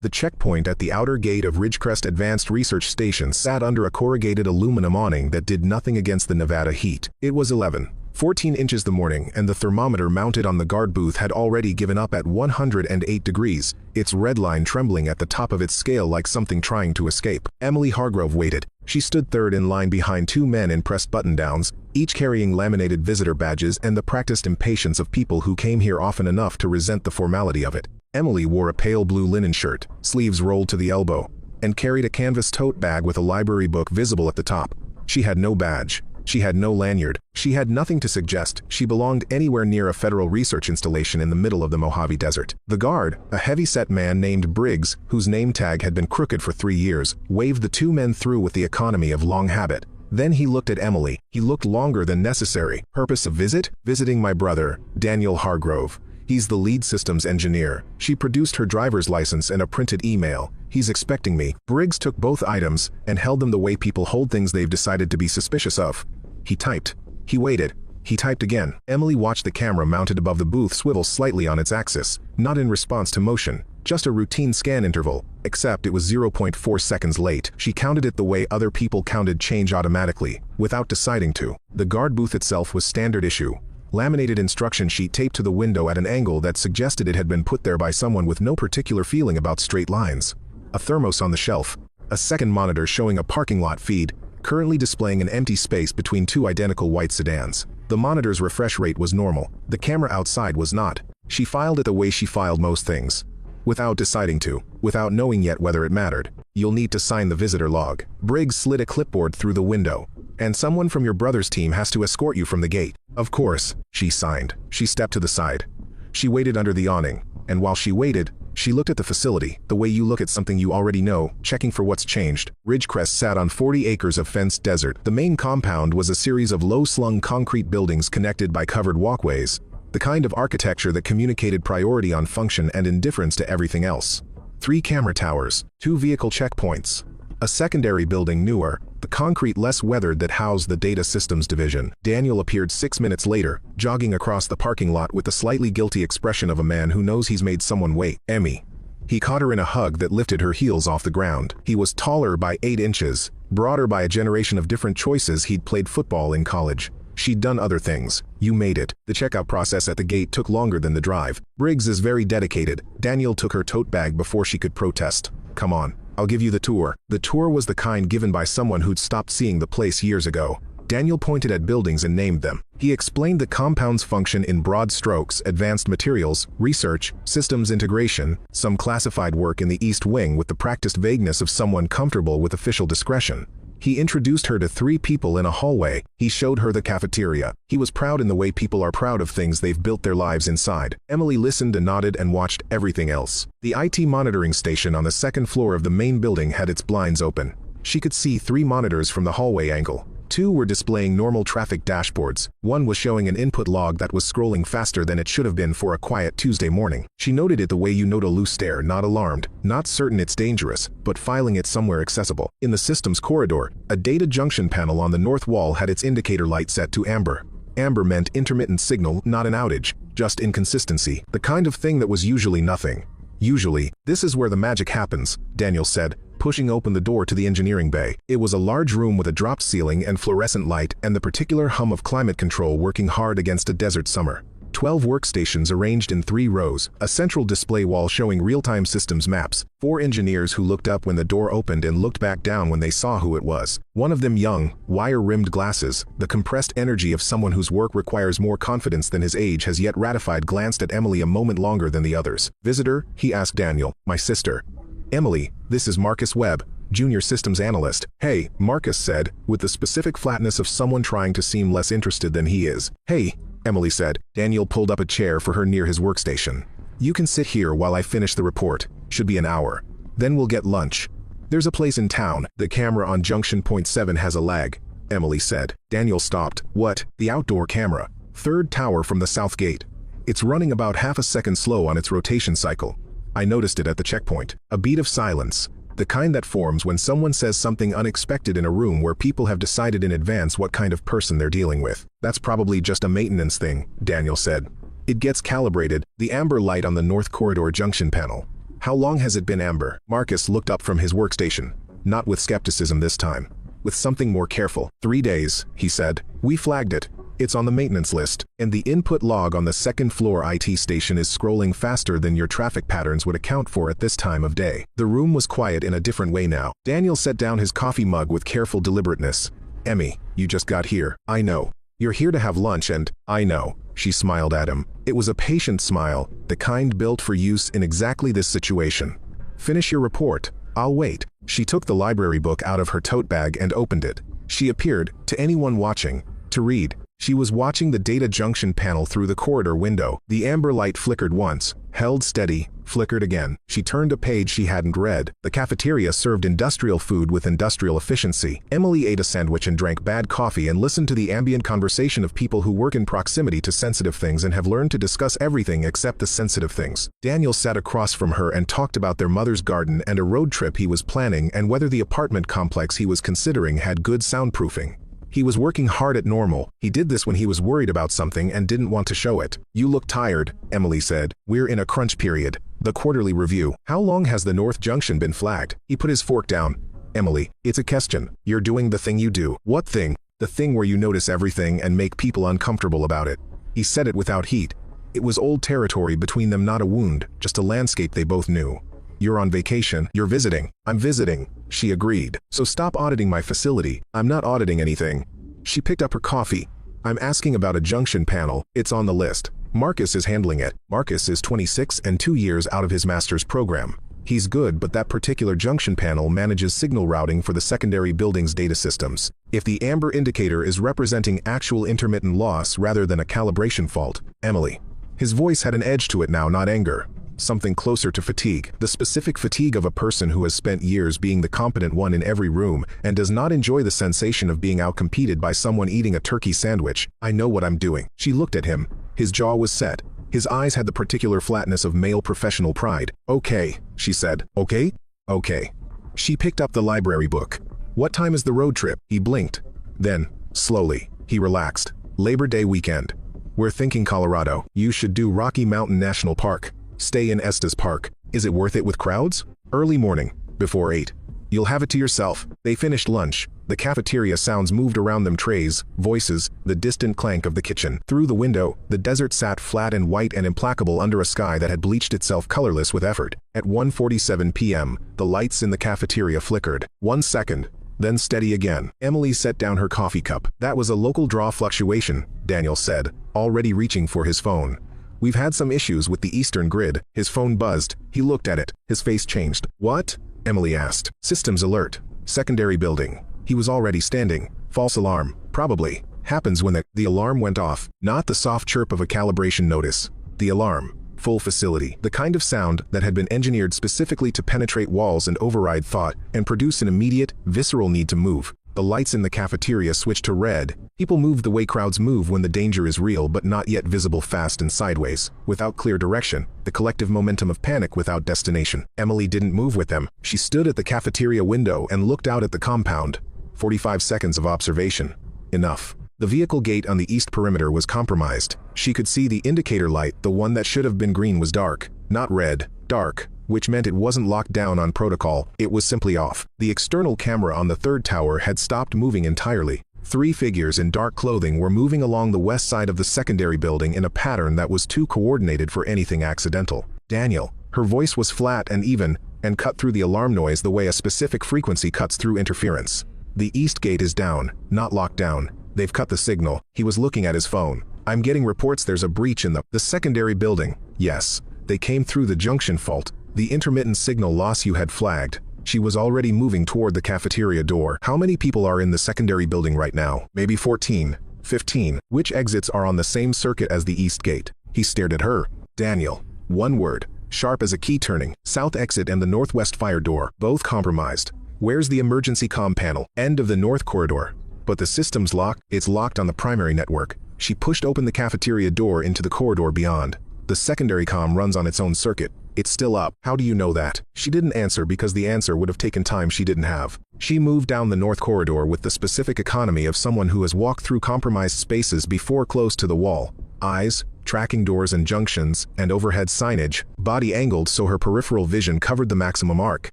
The checkpoint at the outer gate of Ridgecrest Advanced Research Station sat under a corrugated aluminum awning that did nothing against the Nevada heat. It was 11:14 inches the morning, and the thermometer mounted on the guard booth had already given up at 108 degrees, its red line trembling at the top of its scale like something trying to escape. Emily Hargrove waited. She stood third in line behind two men in pressed button-downs, each carrying laminated visitor badges and the practiced impatience of people who came here often enough to resent the formality of it. Emily wore a pale blue linen shirt, sleeves rolled to the elbow, and carried a canvas tote bag with a library book visible at the top. She had no badge. She had no lanyard. She had nothing to suggest she belonged anywhere near a federal research installation in the middle of the Mojave Desert. The guard, a heavy-set man named Briggs, whose name tag had been crooked for 3 years, waved the two men through with the economy of long habit. Then he looked at Emily. He looked longer than necessary. Purpose of visit? Visiting my brother, Daniel Hargrove. He's the lead systems engineer. She produced her driver's license and a printed email. He's expecting me. Briggs took both items and held them the way people hold things they've decided to be suspicious of. He typed. He waited. He typed again. Emily watched the camera mounted above the booth swivel slightly on its axis, not in response to motion, just a routine scan interval, except it was 0.4 seconds late. She counted it the way other people counted change automatically, without deciding to. The guard booth itself was standard issue. Laminated instruction sheet taped to the window at an angle that suggested it had been put there by someone with no particular feeling about straight lines. A thermos on the shelf. A second monitor showing a parking lot feed, currently displaying an empty space between two identical white sedans. The monitor's refresh rate was normal. The camera outside was not. She filed it the way she filed most things. Without deciding to. Without knowing yet whether it mattered. You'll need to sign the visitor log. Briggs slid a clipboard through the window. And someone from your brother's team has to escort you from the gate. Of course, she signed. She stepped to the side. She waited under the awning. And while she waited, she looked at the facility, the way you look at something you already know, checking for what's changed. Ridgecrest sat on 40 acres of fenced desert. The main compound was a series of low-slung concrete buildings connected by covered walkways, the kind of architecture that communicated priority on function and indifference to everything else. 3 camera towers, 2 vehicle checkpoints, a secondary building newer, the concrete less weathered that housed the Data Systems Division. Daniel appeared 6 minutes later, jogging across the parking lot with the slightly guilty expression of a man who knows he's made someone wait. Emmy. He caught her in a hug that lifted her heels off the ground. He was taller by 8 inches, broader by a generation of different choices. He'd played football in college. She'd done other things. You made it. The checkout process at the gate took longer than the drive. Briggs is very dedicated. Daniel took her tote bag before she could protest. Come on. I'll give you the tour. The tour was the kind given by someone who'd stopped seeing the place years ago. Daniel pointed at buildings and named them. He explained the compound's function in broad strokes: advanced materials, research, systems integration, some classified work in the East Wing with the practiced vagueness of someone comfortable with official discretion. He introduced her to 3 people in a hallway. He showed her the cafeteria. He was proud in the way people are proud of things they've built their lives inside. Emily listened and nodded and watched everything else. The IT monitoring station on the 2nd floor of the main building had its blinds open. She could see 3 monitors from the hallway angle. 2 were displaying normal traffic dashboards. 1 was showing an input log that was scrolling faster than it should have been for a quiet Tuesday morning. She noted it the way you note a loose stare, not alarmed, not certain it's dangerous, but filing it somewhere accessible. In the systems corridor, a data junction panel on the north wall had its indicator light set to amber. Amber meant intermittent signal, not an outage, just inconsistency, the kind of thing that was usually nothing. Usually, this is where the magic happens, Daniel said, pushing open the door to the engineering bay. It was a large room with a dropped ceiling and fluorescent light and the particular hum of climate control working hard against a desert summer. 12 workstations arranged in 3 rows, a central display wall showing real-time systems maps, 4 engineers who looked up when the door opened and looked back down when they saw who it was. One of them young, wire-rimmed glasses, the compressed energy of someone whose work requires more confidence than his age has yet ratified, glanced at Emily a moment longer than the others. Visitor? He asked Daniel. My sister. Emily, this is Marcus Webb, Junior Systems Analyst. Hey, Marcus said, with the specific flatness of someone trying to seem less interested than he is. Hey, Emily said. Daniel pulled up a chair for her near his workstation. You can sit here while I finish the report. Should be an hour. Then we'll get lunch. There's a place in town. The camera on junction point 7 has a lag, Emily said. Daniel stopped. What? The outdoor camera. 3rd tower from the south gate. It's running about half a second slow on its rotation cycle. I noticed it at the checkpoint. A beat of silence. The kind that forms when someone says something unexpected in a room where people have decided in advance what kind of person they're dealing with. That's probably just a maintenance thing, Daniel said. It gets calibrated, the amber light on the north corridor junction panel. How long has it been, Amber? Marcus looked up from his workstation, not with skepticism this time, with something more careful. 3 days, he said. We flagged it. It's on the maintenance list, and the input log on the second floor IT station is scrolling faster than your traffic patterns would account for at this time of day. The room was quiet in a different way now. Daniel set down his coffee mug with careful deliberateness. Emmy, you just got here. I know. You're here to have lunch and, I know. She smiled at him. It was a patient smile, the kind built for use in exactly this situation. Finish your report. I'll wait. She took the library book out of her tote bag and opened it. She appeared, to anyone watching, to read. She was watching the data junction panel through the corridor window. The amber light flickered once, held steady, flickered again. She turned a page she hadn't read. The cafeteria served industrial food with industrial efficiency. Emily ate a sandwich and drank bad coffee and listened to the ambient conversation of people who work in proximity to sensitive things and have learned to discuss everything except the sensitive things. Daniel sat across from her and talked about their mother's garden and a road trip he was planning and whether the apartment complex he was considering had good soundproofing. He was working hard at normal. He did this when he was worried about something and didn't want to show it. You look tired, Emily said. We're in a crunch period. The quarterly review. How long has the North Junction been flagged? He put his fork down. Emily, it's a question. You're doing the thing you do. What thing? The thing where you notice everything and make people uncomfortable about it. He said it without heat. It was old territory between them, not a wound, just a landscape they both knew. You're on vacation. You're visiting. I'm visiting. She agreed. So stop auditing my facility. I'm not auditing anything. She picked up her coffee. I'm asking about a junction panel. It's on the list. Marcus is handling it. Marcus is 26 and 2 years out of his master's program. He's good, but that particular junction panel manages signal routing for the secondary building's data systems. If the amber indicator is representing actual intermittent loss rather than a calibration fault, Emily. His voice had an edge to it now, not anger. Something closer to fatigue, the specific fatigue of a person who has spent years being the competent one in every room and does not enjoy the sensation of being outcompeted by someone eating a turkey sandwich. I know what I'm doing. She looked at him. His jaw was set. His eyes had the particular flatness of male professional pride. Okay, she said. Okay? Okay. She picked up the library book. What time is the road trip? He blinked. Then, slowly, he relaxed. Labor Day weekend. We're thinking Colorado. You should do Rocky Mountain National Park. Stay in Estes Park. Is it worth it with crowds? Early morning, before 8. You'll have it to yourself. They finished lunch. The cafeteria sounds moved around them, trays, voices, the distant clank of the kitchen. Through the window, the desert sat flat and white and implacable under a sky that had bleached itself colorless with effort. At 1:47 p.m., the lights in the cafeteria flickered. 1 second, then steady again. Emily set down her coffee cup. That was a local draw fluctuation, Daniel said, already reaching for his phone. We've had some issues with the eastern grid. His phone buzzed. He looked at it. His face changed. What? Emily asked. Systems alert. Secondary building. He was already standing. False alarm. Probably. Happens when the alarm went off. Not the soft chirp of a calibration notice. The alarm. Full facility. The kind of sound that had been engineered specifically to penetrate walls and override thought and produce an immediate, visceral need to move. The lights in the cafeteria switched to red. People moved the way crowds move when the danger is real but not yet visible, fast and sideways, without clear direction, the collective momentum of panic without destination. Emily didn't move with them. She stood at the cafeteria window and looked out at the compound. 45 seconds of observation. Enough. The vehicle gate on the east perimeter was compromised. She could see the indicator light, the one that should have been green, was dark, not red, dark, which meant it wasn't locked down on protocol, it was simply off. The external camera on the third tower had stopped moving entirely. 3 figures in dark clothing were moving along the west side of the secondary building in a pattern that was too coordinated for anything accidental. Daniel. Her voice was flat and even, and cut through the alarm noise the way a specific frequency cuts through interference. The east gate is down, not locked down. They've cut the signal. He was looking at his phone. I'm getting reports there's a breach in the secondary building. Yes. They came through the junction fault. The intermittent signal loss you had flagged. She was already moving toward the cafeteria door. How many people are in the secondary building right now? Maybe 14, 15. Which exits are on the same circuit as the east gate? He stared at her. Daniel. One word. Sharp as a key turning. South exit and the northwest fire door. Both compromised. Where's the emergency comm panel? End of the north corridor. But the system's locked. It's locked on the primary network. She pushed open the cafeteria door into the corridor beyond. The secondary comm runs on its own circuit. It's still up. How do you know that? She didn't answer because the answer would have taken time she didn't have. She moved down the north corridor with the specific economy of someone who has walked through compromised spaces before, close to the wall. Eyes, tracking doors and junctions, and overhead signage, body angled so her peripheral vision covered the maximum arc.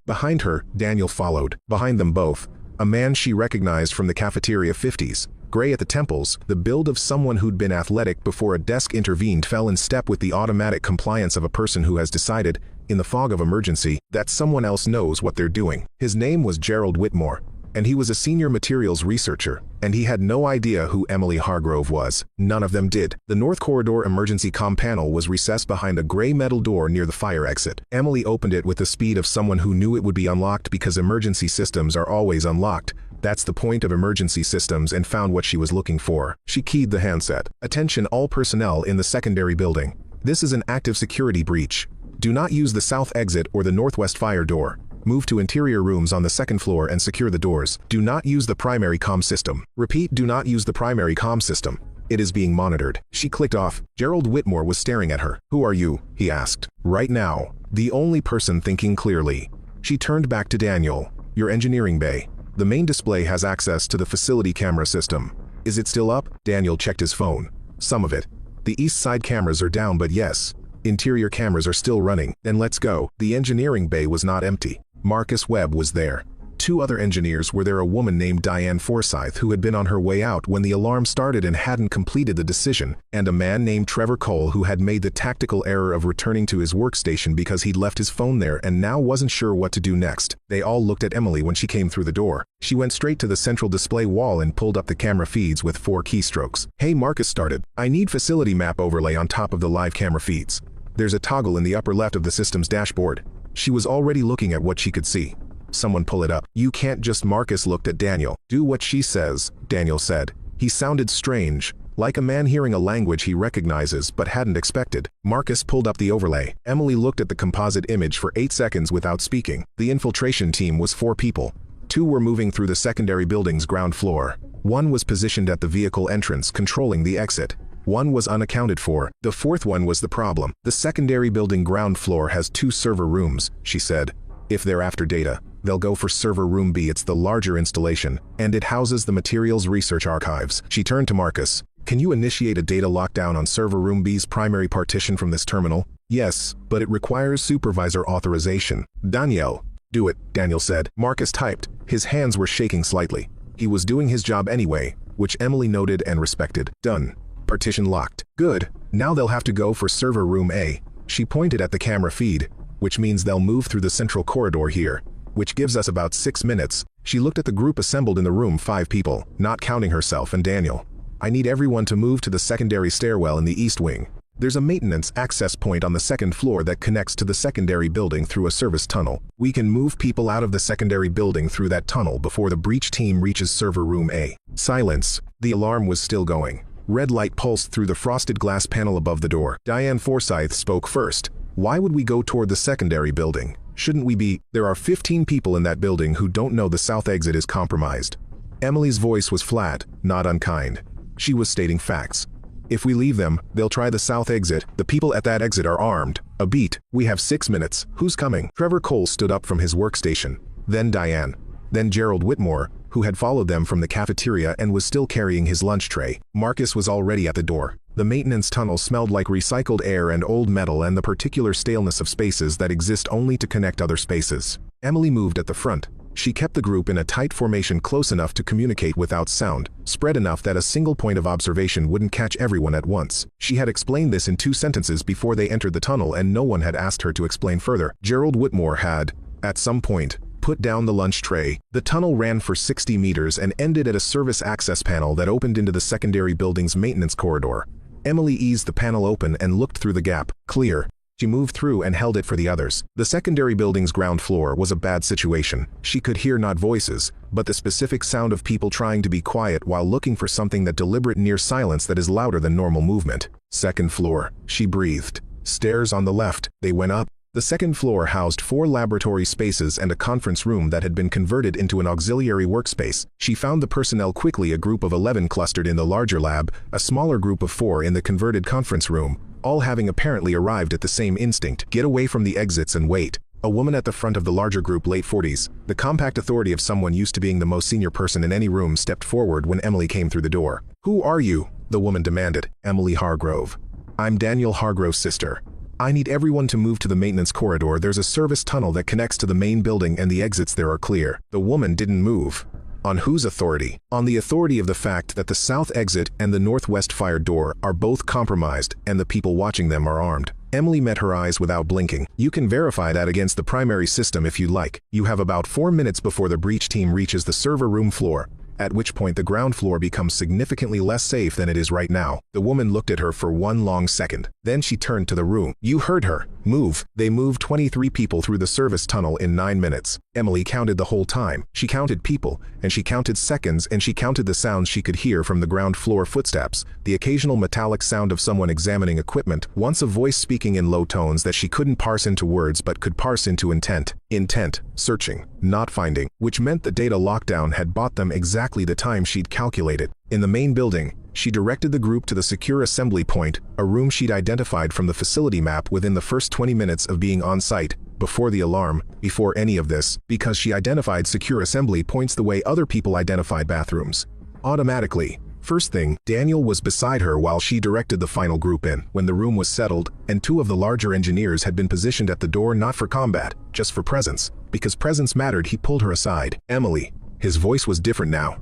Behind her, Daniel followed. Behind them both, a man she recognized from the cafeteria 50s. Gray at the temples, the build of someone who'd been athletic before a desk intervened, fell in step with the automatic compliance of a person who has decided, in the fog of emergency, that someone else knows what they're doing. His name was Gerald Whitmore, and he was a senior materials researcher, and he had no idea who Emily Hargrove was. None of them did. The North Corridor emergency comm panel was recessed behind a gray metal door near the fire exit. Emily opened it with the speed of someone who knew it would be unlocked because emergency systems are always unlocked. That's the point of emergency systems, and found what she was looking for. She keyed the handset. Attention all personnel in the secondary building. This is an active security breach. Do not use the south exit or the northwest fire door. Move to interior rooms on the second floor and secure the doors. Do not use the primary comm system. Repeat, do not use the primary comm system. It is being monitored. She clicked off. Gerald Whitmore was staring at her. Who are you? He asked. Right now, the only person thinking clearly. She turned back to Daniel. Your engineering bay. The main display has access to the facility camera system. Is it still up? Daniel checked his phone. Some of it. The east side cameras are down, but yes. Interior cameras are still running. Then let's go. The engineering bay was not empty. Marcus Webb was there. 2 other engineers were there, a woman named Diane Forsyth who had been on her way out when the alarm started and hadn't completed the decision, and a man named Trevor Cole who had made the tactical error of returning to his workstation because he'd left his phone there and now wasn't sure what to do next. They all looked at Emily when she came through the door. She went straight to the central display wall and pulled up the camera feeds with 4 keystrokes. Hey, Marcus started. I need facility map overlay on top of the live camera feeds. There's a toggle in the upper left of the system's dashboard. She was already looking at what she could see. Someone pull it up. You can't just. Marcus looked at Daniel. Do what she says, Daniel said. He sounded strange, like a man hearing a language he recognizes but hadn't expected. Marcus pulled up the overlay. Emily looked at the composite image for 8 seconds without speaking. The infiltration team was 4 people. 2 were moving through the secondary building's ground floor. 1 was positioned at the vehicle entrance, controlling the exit. 1 was unaccounted for. The 4th one was the problem. The secondary building ground floor has 2 server rooms, she said. If they're after data, they'll go for server room B. It's the larger installation, and it houses the materials research archives. She turned to Marcus. Can you initiate a data lockdown on server room B's primary partition from this terminal? Yes, but it requires supervisor authorization. Daniel. Do it, Daniel said. Marcus typed. His hands were shaking slightly. He was doing his job anyway, which Emily noted and respected. Done. Partition locked. Good. Now they'll have to go for server room A. She pointed at the camera feed, which means they'll move through the central corridor here, which gives us about 6 minutes. She looked at the group assembled in the room, 5 people, not counting herself and Daniel. I need everyone to move to the secondary stairwell in the east wing. There's a maintenance access point on the 2nd floor that connects to the secondary building through a service tunnel. We can move people out of the secondary building through that tunnel before the breach team reaches server room A. Silence. The alarm was still going. Red light pulsed through the frosted glass panel above the door. Diane Forsyth spoke first. Why would we go toward the secondary building? Shouldn't we be? There are 15 people in that building who don't know the south exit is compromised. Emily's voice was flat, not unkind. She was stating facts. If we leave them, they'll try the south exit. The people at that exit are armed. A beat. We have 6 minutes. Who's coming? Trevor Cole stood up from his workstation. Then Diane. Then Gerald Whitmore, who had followed them from the cafeteria and was still carrying his lunch tray. Marcus was already at the door. The maintenance tunnel smelled like recycled air and old metal and the particular staleness of spaces that exist only to connect other spaces. Emily moved at the front. She kept the group in a tight formation close enough to communicate without sound, spread enough that a single point of observation wouldn't catch everyone at once. She had explained this in 2 sentences before they entered the tunnel and no one had asked her to explain further. Gerald Whitmore had, at some point, put down the lunch tray. The tunnel ran for 60 meters and ended at a service access panel that opened into the secondary building's maintenance corridor. Emily eased the panel open and looked through the gap. Clear. She moved through and held it for the others. The secondary building's ground floor was a bad situation. She could hear not voices, but the specific sound of people trying to be quiet while looking for something, that deliberate near silence that is louder than normal movement. 2nd floor. She breathed. Stairs on the left. They went up. The 2nd floor housed 4 laboratory spaces and a conference room that had been converted into an auxiliary workspace. She found the personnel quickly, a group of 11 clustered in the larger lab, a smaller group of 4 in the converted conference room, all having apparently arrived at the same instinct. Get away from the exits and wait. A woman at the front of the larger group, late 40s, the compact authority of someone used to being the most senior person in any room, stepped forward when Emily came through the door. Who are you? The woman demanded. Emily Hargrove. I'm Daniel Hargrove's sister. I need everyone to move to the maintenance corridor. There's a service tunnel that connects to the main building and the exits there are clear." The woman didn't move. On whose authority? On the authority of the fact that the south exit and the northwest fire door are both compromised and the people watching them are armed. Emily met her eyes without blinking. "You can verify that against the primary system if you like. You have about 4 minutes before the breach team reaches the server room floor, at which point the ground floor becomes significantly less safe than it is right now." The woman looked at her for one long second. Then she turned to the room. "You heard her. Move." They moved 23 people through the service tunnel in 9 minutes. Emily counted the whole time. She counted people, and she counted seconds, and she counted the sounds she could hear from the ground floor: footsteps, the occasional metallic sound of someone examining equipment, once a voice speaking in low tones that she couldn't parse into words but could parse into intent. Intent, searching, not finding, which meant the data lockdown had bought them exactly the time she'd calculated. In the main building, she directed the group to the secure assembly point, a room she'd identified from the facility map within the first 20 minutes of being on site, before the alarm, before any of this, because she identified secure assembly points the way other people identified bathrooms. Automatically. First thing, Daniel was beside her while she directed the final group in. When the room was settled, and 2 of the larger engineers had been positioned at the door not for combat, just for presence. Because presence mattered, he pulled her aside. "Emily." His voice was different now.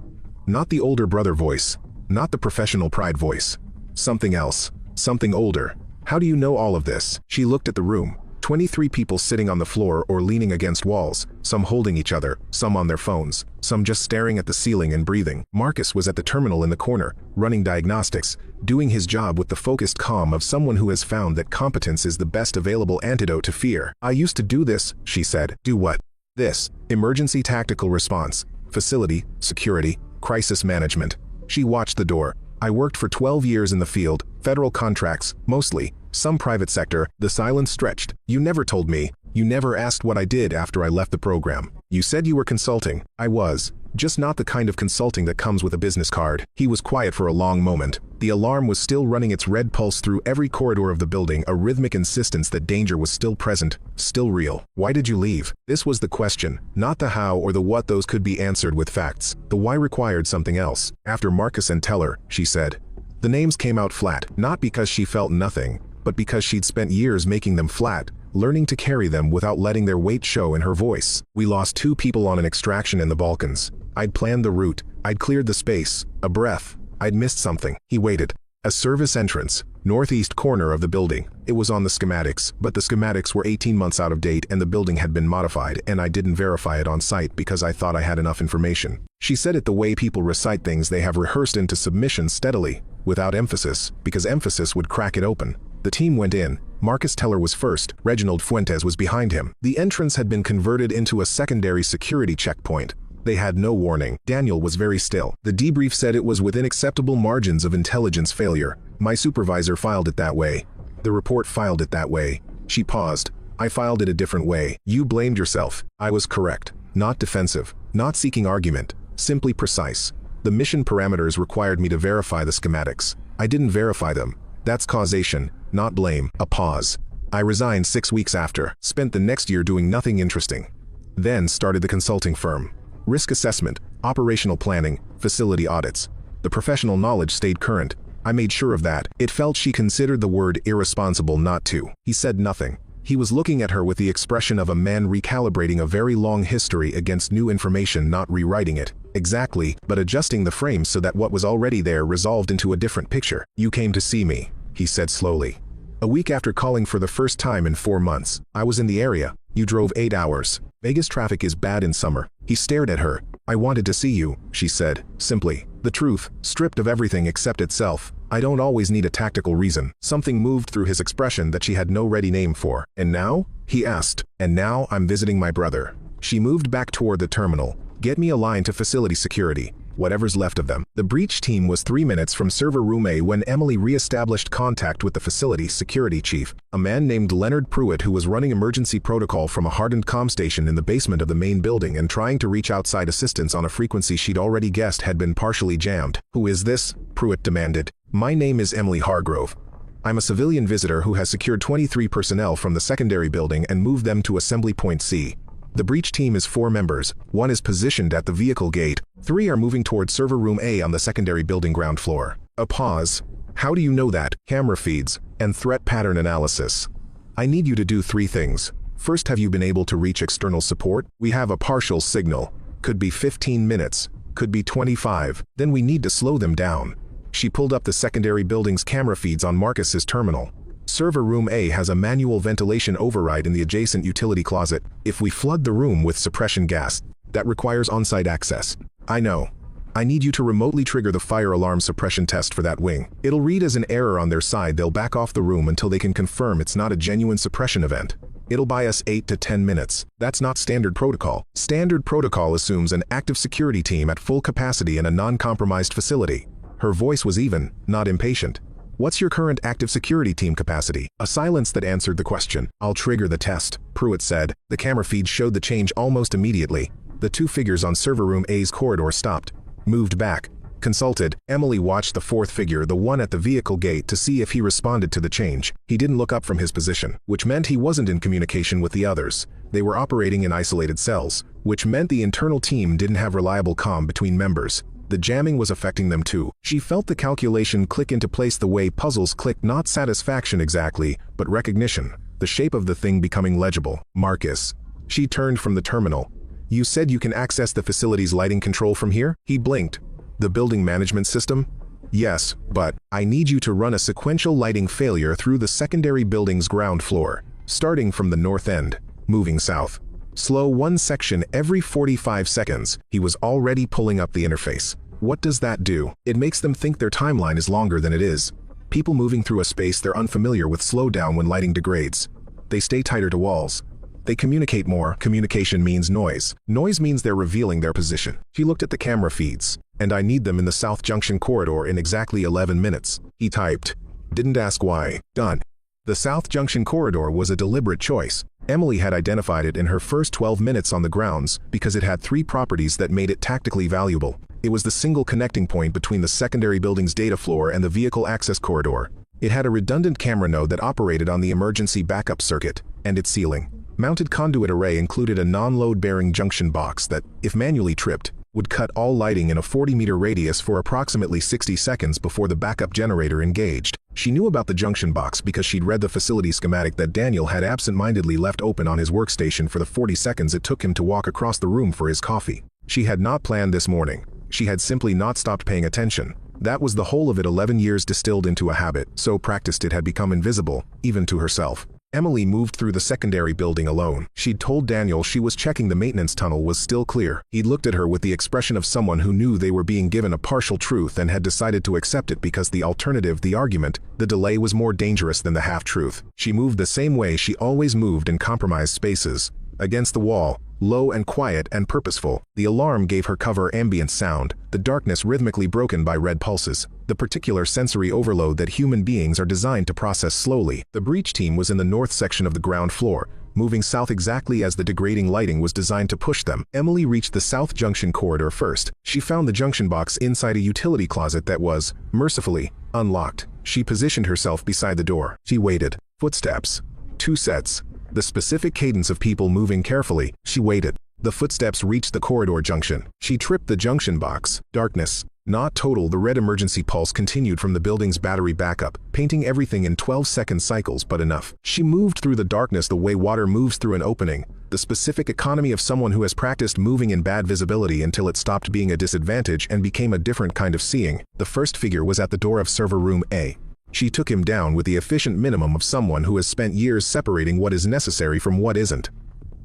Not the older brother voice. Not the professional pride voice. Something else. Something older. "How do you know all of this?" She looked at the room. 23 people sitting on the floor or leaning against walls, some holding each other, some on their phones, some just staring at the ceiling and breathing. Marcus was at the terminal in the corner, running diagnostics, doing his job with the focused calm of someone who has found that competence is the best available antidote to fear. "I used to do this," she said. "Do what?" "This. Emergency tactical response. Facility, security, crisis management." She watched the door. "I worked for 12 years in the field, federal contracts, mostly, some private sector." The silence stretched. "You never told me. You never asked what I did after I left the program. You said you were consulting." "I was. Just not the kind of consulting that comes with a business card." He was quiet for a long moment. The alarm was still running its red pulse through every corridor of the building, a rhythmic insistence that danger was still present, still real. "Why did you leave?" This was the question, not the how or the what. Those could be answered with facts. The why required something else. "After Marcus and Teller," she said. The names came out flat, not because she felt nothing, but because she'd spent years making them flat, learning to carry them without letting their weight show in her voice. "We lost 2 people on an extraction in the Balkans. I'd planned the route. I'd cleared the space. A breath. I'd missed something." He waited. "A service entrance, northeast corner of the building. It was on the schematics, but the schematics were 18 months out of date and the building had been modified, and I didn't verify it on site because I thought I had enough information." She said it the way people recite things they have rehearsed into submission, steadily, without emphasis, because emphasis would crack it open. The team went in. Marcus Teller was first. Reginald Fuentes was behind him. The entrance had been converted into a secondary security checkpoint. They had no warning. Daniel was very still. "The debrief said it was within acceptable margins of intelligence failure. My supervisor filed it that way. The report filed it that way." She paused. "I filed it a different way." "You blamed yourself." "I was correct. Not defensive. Not seeking argument. Simply precise. The mission parameters required me to verify the schematics. I didn't verify them. That's causation, not blame." A pause. "I resigned 6 weeks after. Spent the next year doing nothing interesting. Then started the consulting firm. Risk assessment, operational planning, facility audits. The professional knowledge stayed current. I made sure of that." It felt she considered the word irresponsible not to. He said nothing. He was looking at her with the expression of a man recalibrating a very long history against new information, not rewriting it exactly, but adjusting the frame so that what was already there resolved into a different picture. "You came to see me," he said slowly. "A week after calling for the first time in 4 months. I was in the area. You drove 8 hours. Vegas traffic is bad in summer." He stared at her. "I wanted to see you," she said, simply. The truth, stripped of everything except itself. "I don't always need a tactical reason." Something moved through his expression that she had no ready name for. "And now?" he asked. "And now I'm visiting my brother." She moved back toward the terminal. "Get me a line to facility security. Whatever's left of them." The breach team was 3 minutes from server room A when Emily re-established contact with the facility security chief, a man named Leonard Pruitt who was running emergency protocol from a hardened comm station in the basement of the main building and trying to reach outside assistance on a frequency she'd already guessed had been partially jammed. "Who is this?" Pruitt demanded. "My name is Emily Hargrove. I'm a civilian visitor who has secured 23 personnel from the secondary building and moved them to Assembly Point C. The breach team is 4 members. 1 is positioned at the vehicle gate. 3 are moving toward server room A on the secondary building ground floor." A pause. "How do you know that?" "Camera feeds. and threat pattern analysis. I need you to do 3 things. First, have you been able to reach external support? We have a partial signal. Could be 15 minutes, could be 25. Then we need to slow them down. She pulled up the secondary building's camera feeds on Marcus's terminal. Server room A has a manual ventilation override in the adjacent utility closet. If we flood the room with suppression gas, that requires on-site access. I know. I need you to remotely trigger the fire alarm suppression test for that wing. It'll read as an error on their side. They'll back off the room until they can confirm it's not a genuine suppression event. It'll buy us 8 to 10 minutes. That's not standard protocol. Standard protocol assumes an active security team at full capacity in a non-compromised facility. Her voice was even, not impatient. What's your current active security team capacity? A silence that answered the question. I'll trigger the test, Pruitt said. The camera feed showed the change almost immediately. The 2 figures on server room A's corridor stopped, moved back, consulted. Emily watched the 4th figure, the one at the vehicle gate, to see if he responded to the change. He didn't look up from his position, which meant he wasn't in communication with the others. They were operating in isolated cells, which meant the internal team didn't have reliable comm between members. The jamming was affecting them too. She felt the calculation click into place the way puzzles click, not satisfaction exactly, but recognition, the shape of the thing becoming legible. Marcus. She turned from the terminal. You said you can access the facility's lighting control from here? He blinked. The building management system? Yes, but I need you to run a sequential lighting failure through the secondary building's ground floor, starting from the north end, moving south. Slow 1 section every 45 seconds. He was already pulling up the interface. What does that do? It makes them think their timeline is longer than it is. People moving through a space they're unfamiliar with slow down when lighting degrades. They stay tighter to walls. They communicate more. Communication means noise. Noise means they're revealing their position. He looked at the camera feeds. And I need them in the South Junction corridor in exactly 11 minutes. He typed. Didn't ask why. Done. The South Junction corridor was a deliberate choice. Emily had identified it in her first 12 minutes on the grounds because it had 3 properties that made it tactically valuable. It was the single connecting point between the secondary building's data floor and the vehicle access corridor. It had a redundant camera node that operated on the emergency backup circuit, and its ceiling. Mounted conduit array included a non-load-bearing junction box that, if manually tripped, would cut all lighting in a 40-meter radius for approximately 60 seconds before the backup generator engaged. She knew about the junction box because she'd read the facility schematic that Daniel had absent-mindedly left open on his workstation for the 40 seconds it took him to walk across the room for his coffee. She had not planned this morning. She had simply not stopped paying attention. That was the whole of it. 11 years distilled into a habit, so practiced it had become invisible, even to herself. Emily moved through the secondary building alone. She'd told Daniel she was checking the maintenance tunnel was still clear. He'd looked at her with the expression of someone who knew they were being given a partial truth and had decided to accept it because the alternative, the argument, the delay was more dangerous than the half-truth. She moved the same way she always moved in compromised spaces. Against the wall, low and quiet and purposeful. The alarm gave her cover ambient sound, the darkness rhythmically broken by red pulses, the particular sensory overload that human beings are designed to process slowly. The breach team was in the north section of the ground floor, moving south exactly as the degrading lighting was designed to push them. Emily reached the South Junction corridor first. She found the junction box inside a utility closet that was, mercifully, unlocked. She positioned herself beside the door. She waited. Footsteps. 2 sets. The specific cadence of people moving carefully. She waited. The footsteps reached the corridor junction. She tripped the junction box. Darkness. Not total. The red emergency pulse continued from the building's battery backup, painting everything in 12-second cycles, but enough. She moved through the darkness the way water moves through an opening, the specific economy of someone who has practiced moving in bad visibility until it stopped being a disadvantage and became a different kind of seeing. The first figure was at the door of server room A. She took him down with the efficient minimum of someone who has spent years separating what is necessary from what isn't.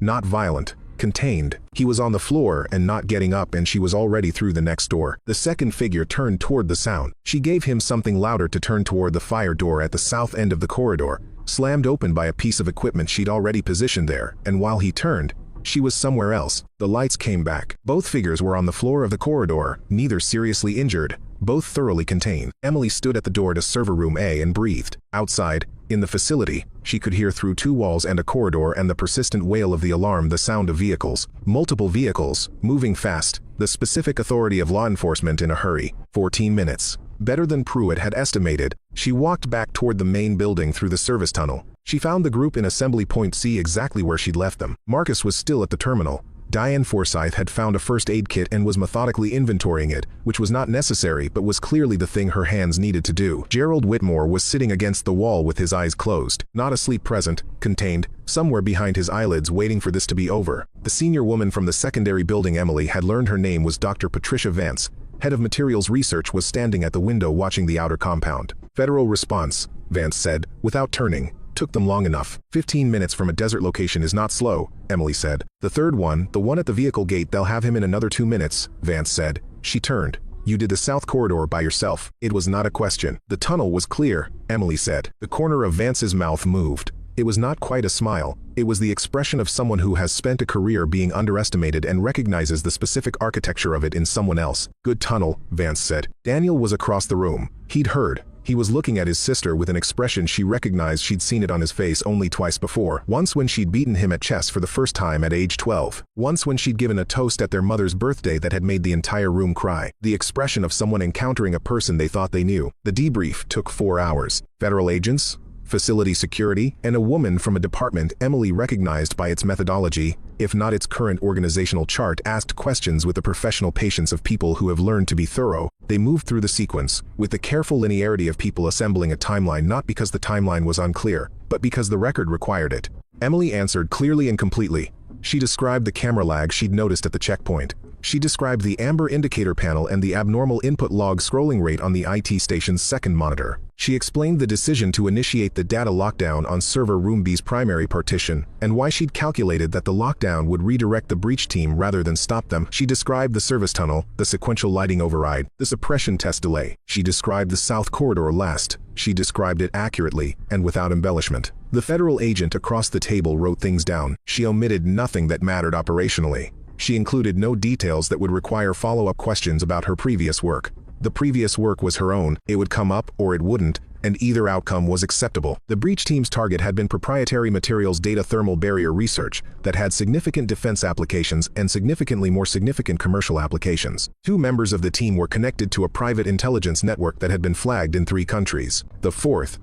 Not violent. Contained. He was on the floor and not getting up, and she was already through the next door. The second figure turned toward the sound. She gave him something louder to turn toward the fire door at the south end of the corridor, slammed open by a piece of equipment she'd already positioned there, and while he turned, she was somewhere else. The lights came back. Both figures were on the floor of the corridor, neither seriously injured, both thoroughly contained. Emily stood at the door to server room A and breathed. Outside, in the facility, she could hear through 2 walls and a corridor and the persistent wail of the alarm the sound of vehicles. Multiple vehicles, moving fast, the specific authority of law enforcement in a hurry. 14 minutes. Better than Pruitt had estimated. She walked back toward the main building through the service tunnel. She found the group in assembly point C exactly where she'd left them. Marcus was still at the terminal, Diane Forsyth had found a first aid kit and was methodically inventorying it, which was not necessary but was clearly the thing her hands needed to do. Gerald Whitmore was sitting against the wall with his eyes closed, not asleep, present, contained, somewhere behind his eyelids, waiting for this to be over. The senior woman from the secondary building, Emily, had learned her name was Dr. Patricia Vance, head of materials research, was standing at the window watching the outer compound. Federal response, Vance said, without turning. Took them long enough. 15 minutes from a desert location is not slow, Emily said. The third one, the one at the vehicle gate, they'll have him in another 2 minutes, Vance said. She turned. You did the south corridor by yourself. It was not a question. The tunnel was clear, Emily said. The corner of Vance's mouth moved. It was not quite a smile. It was the expression of someone who has spent a career being underestimated and recognizes the specific architecture of it in someone else. Good tunnel, Vance said. Daniel was across the room. He'd heard. He was looking at his sister with an expression she recognized. She'd seen it on his face only twice before. Once when she'd beaten him at chess for the first time at age 12. Once when she'd given a toast at their mother's birthday that had made the entire room cry. The expression of someone encountering a person they thought they knew. The debrief took 4 hours. Federal agents, facility security, and a woman from a department Emily recognized by its methodology, if not its current organizational chart, asked questions with the professional patience of people who have learned to be thorough. They moved through the sequence, with the careful linearity of people assembling a timeline, not because the timeline was unclear, but because the record required it. Emily answered clearly and completely. She described the camera lag she'd noticed at the checkpoint. She described the amber indicator panel and the abnormal input log scrolling rate on the IT station's second monitor. She explained the decision to initiate the data lockdown on server room B's primary partition, and why she'd calculated that the lockdown would redirect the breach team rather than stop them. She described the service tunnel, the sequential lighting override, the suppression test delay. She described the south corridor last. She described it accurately and without embellishment. The federal agent across the table wrote things down. She omitted nothing that mattered operationally. She included no details that would require follow-up questions about her previous work. The previous work was her own. It would come up or it wouldn't, and either outcome was acceptable. The breach team's target had been proprietary materials data thermal barrier research that had significant defense applications and significantly more significant commercial applications. 2 members of the team were connected to a private intelligence network that had been flagged in 3 countries. The fourth,